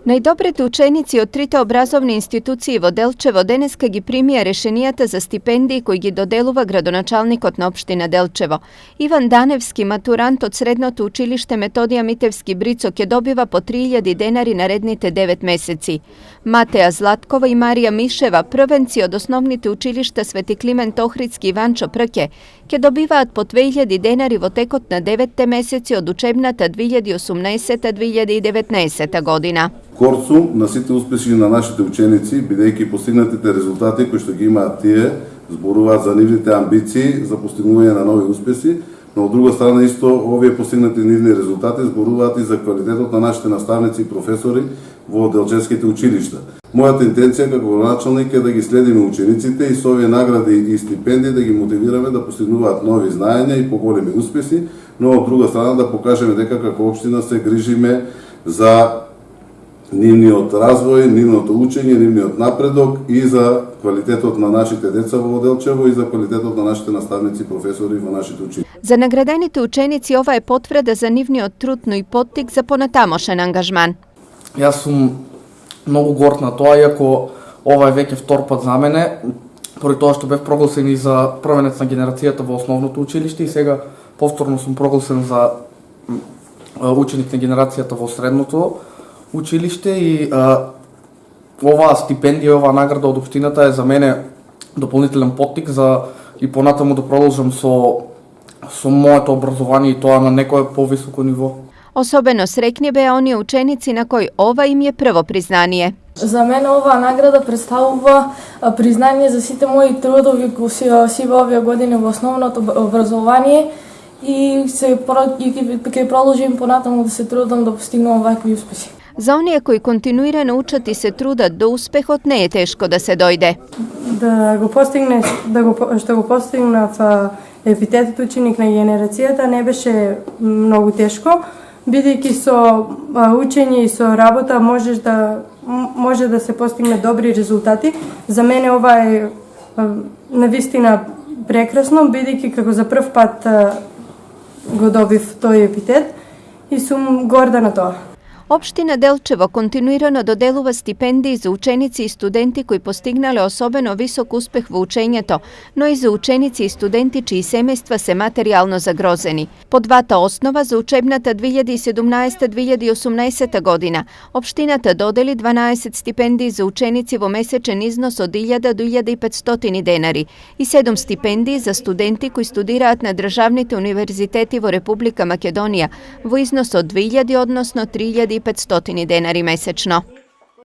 Најдобрите ученици од трите образовни институции во Делчево денеска ги примија решенијата за стипендии кои ги доделува градоначалникот на општина Делчево. Иван Даневски, матурант од средното училиште Методија Митевски Брицо, ќе добива по 3000 денари наредните 9 месеци. Матеја Златкова и Марија Мишева, првенци од основните училишта Свети Климент Охридски и Ванчо Прке, ќе добиваат по 2000 денари во текот на 9 месеци од учебната 2018-2019 година. Корсум на сите успеши на нашите ученици, бидејќи постигнатите резултати кои што ги имаат тие, зборуваат за нивните амбиции за постигнување на нови успеси, но од друга страна исто овие постигнати нивни резултати зборуваат и за квалитетот на нашите наставници и професори во делчевските училишта. Мојата интенција како началник е да ги следиме учениците и со овие награди и стипендии да ги мотивираме да постигнуваат нови знаења и поголеми успеси, но од друга страна да покажеме дека како општина се грижиме за нивниот развој, нивното учење, нивниот напредок и за квалитетот на нашите деца во Делчево и за квалитетот на нашите наставници и професори во нашите училишта. За наградените ученици ова е потврда за нивниот труд, но и поттик за понатамошен ангажман. Јас сум многу горд на тоа, иако ова е веќе втор пат за мене, поради тоа што бев прогласен и за првенец на генерацијата во основното училиште и сега повторно сум прогласен за ученик на генерацијата во средното училиште и оваа стипендија, оваа награда од општината е за мене дополнителен поттик за и понатаму да продолжам со моето образование и тоа на некое повисоко ниво. Особено среќни беа оние ученици на кои ова им е прво признание. За мене оваа награда представува признание за сите мои трудови кои си во овие години во основното образование и ќе продолжим понатаму да се трудам да постигнам вакви успеси. За оние кои континуирано учат и се трудат до успехот не е тешко да се дојде. Што го постигнав епитетот ученик на генерацијата не беше многу тешко, бидејќи со учење и со работа може да се постигне добри резултати. За мене ова е навистина прекрасно, бидејќи како за прв пат го добив тој епитет и сум горда на тоа. Општина Делчево континуирано доделува стипендии за ученици и студенти кои постигнале особено висок успех во учењето, но и за ученици и студенти чии семејства се материјално загрозени. По двата основа за учебната 2017-2018 година, општината додели 12 стипендии за ученици во месечен износ од 1000 до 1500 денари и 7 стипендии за студенти кои студираат на државните универзитети во Република Македонија во износ од 2000, односно 3500 денари месечно.